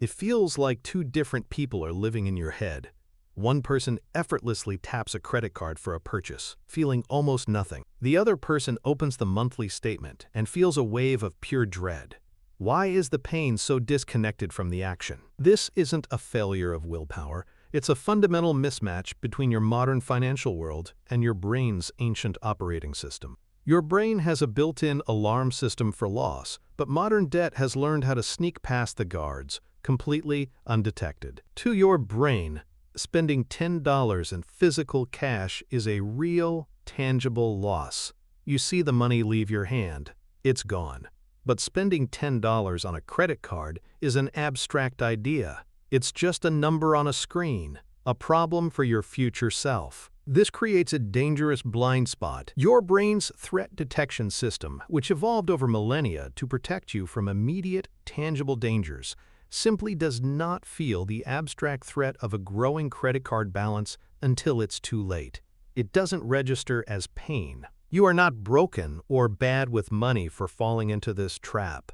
It feels like two different people are living in your head. One person effortlessly taps a credit card for a purchase, feeling almost nothing. The other person opens the monthly statement and feels a wave of pure dread. Why is the pain so disconnected from the action? This isn't a failure of willpower. It's a fundamental mismatch between your modern financial world and your brain's ancient operating system. Your brain has a built-in alarm system for loss, but modern debt has learned how to sneak past the guards, completely undetected. To your brain, spending $10 in physical cash is a real, tangible loss. You see the money leave your hand. It's gone. But spending $10 on a credit card is an abstract idea. It's just a number on a screen, a problem for your future self. This creates a dangerous blind spot. Your brain's threat detection system, which evolved over millennia to protect you from immediate, tangible dangers, simply does not feel the abstract threat of a growing credit card balance until it's too late. It doesn't register as pain. You are not broken or bad with money for falling into this trap.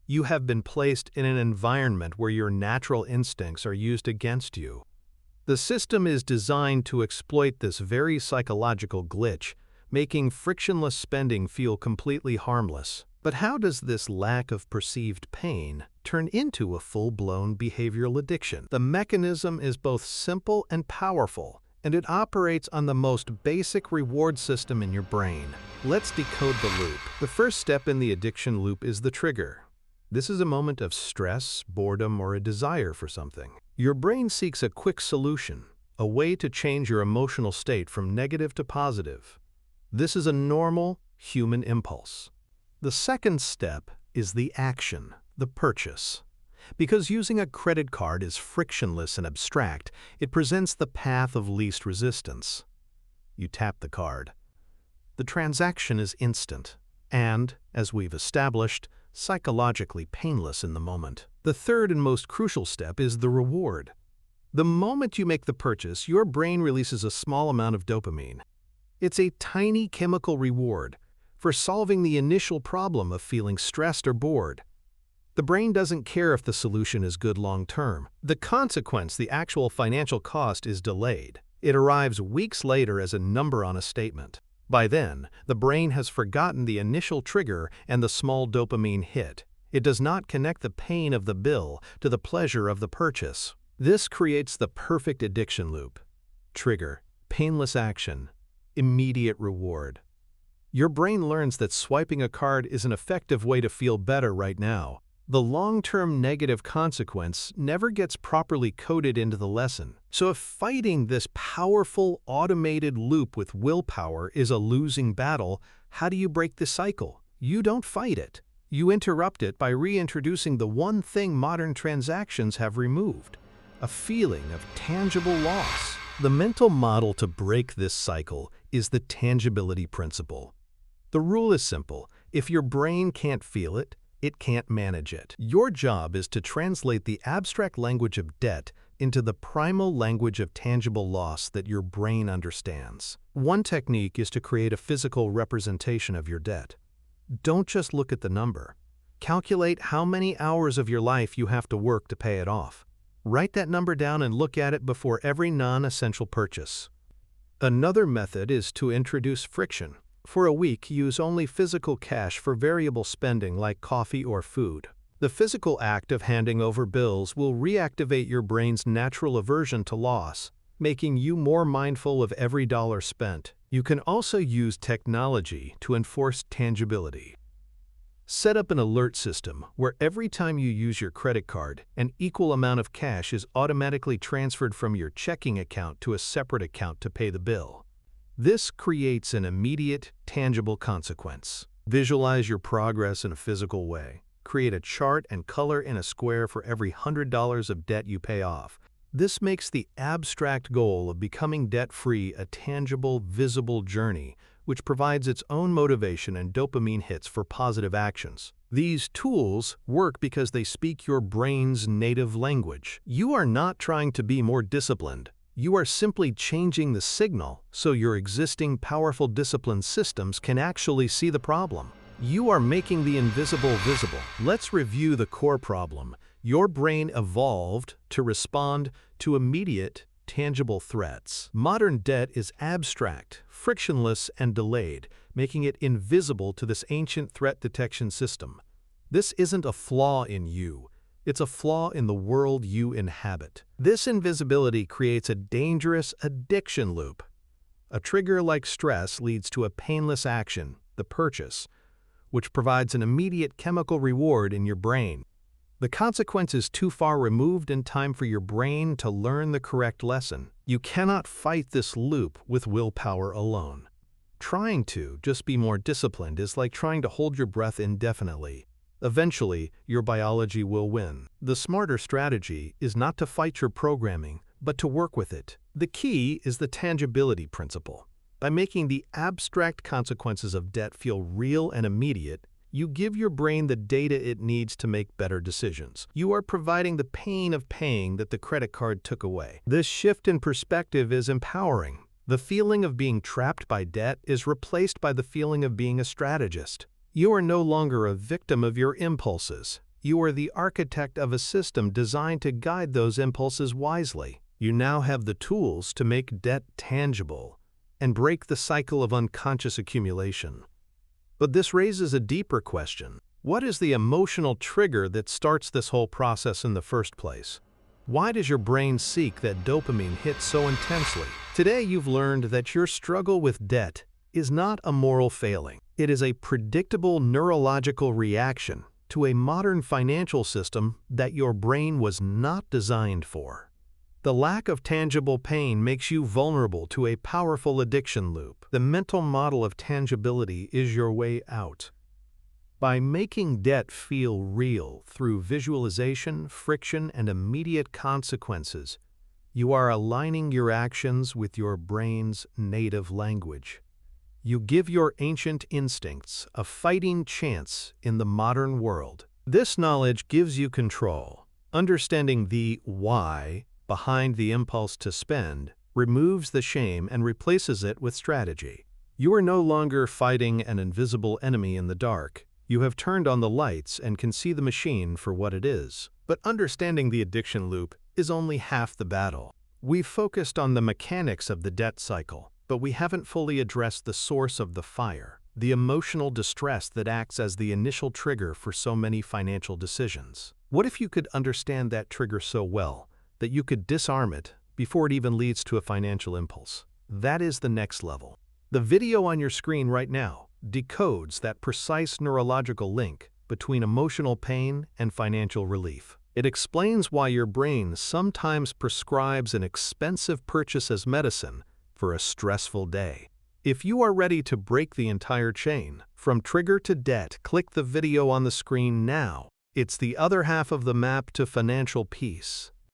You have been placed in an environment where your natural instincts are used against you. The system is designed to exploit this very psychological glitch, making frictionless spending feel completely harmless. But how does this lack of perceived pain turn into a full-blown behavioral addiction? The mechanism is both simple and powerful, and it operates on the most basic reward system in your brain. Let's decode the loop. The first step in the addiction loop is the trigger. This is a moment of stress, boredom, or a desire for something. Your brain seeks a quick solution, a way to change your emotional state from negative to positive. This is a normal, human impulse. The second step is the action, the purchase. Because using a credit card is frictionless and abstract, it presents the path of least resistance. You tap the card. The transaction is instant and, as we've established, psychologically painless in the moment. The third and most crucial step is the reward. The moment you make the purchase, your brain releases a small amount of dopamine. It's a tiny chemical reward for solving the initial problem of feeling stressed or bored. The brain doesn't care if the solution is good long-term. The consequence, the actual financial cost, is delayed. It arrives weeks later as a number on a statement. By then, the brain has forgotten the initial trigger and the small dopamine hit. It does not connect the pain of the bill to the pleasure of the purchase. This creates the perfect addiction loop. Trigger, painless action, immediate reward. Your brain learns that swiping a card is an effective way to feel better right now. The long-term negative consequence never gets properly coded into the lesson. So if fighting this powerful automated loop with willpower is a losing battle, how do you break the cycle? You don't fight it. You interrupt it by reintroducing the one thing modern transactions have removed: a feeling of tangible loss. The mental model to break this cycle is the tangibility principle. The rule is simple. If your brain can't feel it, it can't manage it. Your job is to translate the abstract language of debt into the primal language of tangible loss that your brain understands. One technique is to create a physical representation of your debt. Don't just look at the number. Calculate how many hours of your life you have to work to pay it off. Write that number down and look at it before every non-essential purchase. Another method is to introduce friction. For a week, use only physical cash for variable spending like coffee or food. The physical act of handing over bills will reactivate your brain's natural aversion to loss, making you more mindful of every dollar spent. You can also use technology to enforce tangibility. Set up an alert system where every time you use your credit card, an equal amount of cash is automatically transferred from your checking account to a separate account to pay the bill. This creates an immediate, tangible consequence. Visualize your progress in a physical way. Create a chart and color in a square for every $100 of debt you pay off. This makes the abstract goal of becoming debt-free a tangible, visible journey, which provides its own motivation and dopamine hits for positive actions. These tools work because they speak your brain's native language. You are not trying to be more disciplined. You are simply changing the signal so your existing powerful discipline systems can actually see the problem. You are making the invisible visible. Let's review the core problem. Your brain evolved to respond to immediate, tangible threats. Modern debt is abstract, frictionless, and delayed, making it invisible to this ancient threat detection system. This isn't a flaw in you. It's a flaw in the world you inhabit. This invisibility creates a dangerous addiction loop. A trigger like stress leads to a painless action, the purchase, which provides an immediate chemical reward in your brain. The consequence is too far removed in time for your brain to learn the correct lesson. You cannot fight this loop with willpower alone. Trying to just be more disciplined is like trying to hold your breath indefinitely. Eventually, your biology will win. The smarter strategy is not to fight your programming, but to work with it. The key is the tangibility principle. By making the abstract consequences of debt feel real and immediate, you give your brain the data it needs to make better decisions. You are providing the pain of paying that the credit card took away. This shift in perspective is empowering. The feeling of being trapped by debt is replaced by the feeling of being a strategist. You are no longer a victim of your impulses. You are the architect of a system designed to guide those impulses wisely. You now have the tools to make debt tangible and break the cycle of unconscious accumulation. But this raises a deeper question. What is the emotional trigger that starts this whole process in the first place? Why does your brain seek that dopamine hit so intensely? Today you've learned that your struggle with debt is not a moral failing. It is a predictable neurological reaction to a modern financial system that your brain was not designed for. The lack of tangible pain makes you vulnerable to a powerful addiction loop. The mental model of tangibility is your way out. By making debt feel real through visualization, friction, and immediate consequences, you are aligning your actions with your brain's native language. You give your ancient instincts a fighting chance in the modern world. This knowledge gives you control. Understanding the why behind the impulse to spend removes the shame and replaces it with strategy. You are no longer fighting an invisible enemy in the dark. You have turned on the lights and can see the machine for what it is. But understanding the addiction loop is only half the battle. We've focused on the mechanics of the debt cycle, but we haven't fully addressed the source of the fire, the emotional distress that acts as the initial trigger for so many financial decisions. What if you could understand that trigger so well that you could disarm it before it even leads to a financial impulse? That is the next level. The video on your screen right now decodes that precise neurological link between emotional pain and financial relief. It explains why your brain sometimes prescribes an expensive purchase as medicine for a stressful day. If you are ready to break the entire chain, from trigger to debt, click the video on the screen now. It's the other half of the map to financial peace.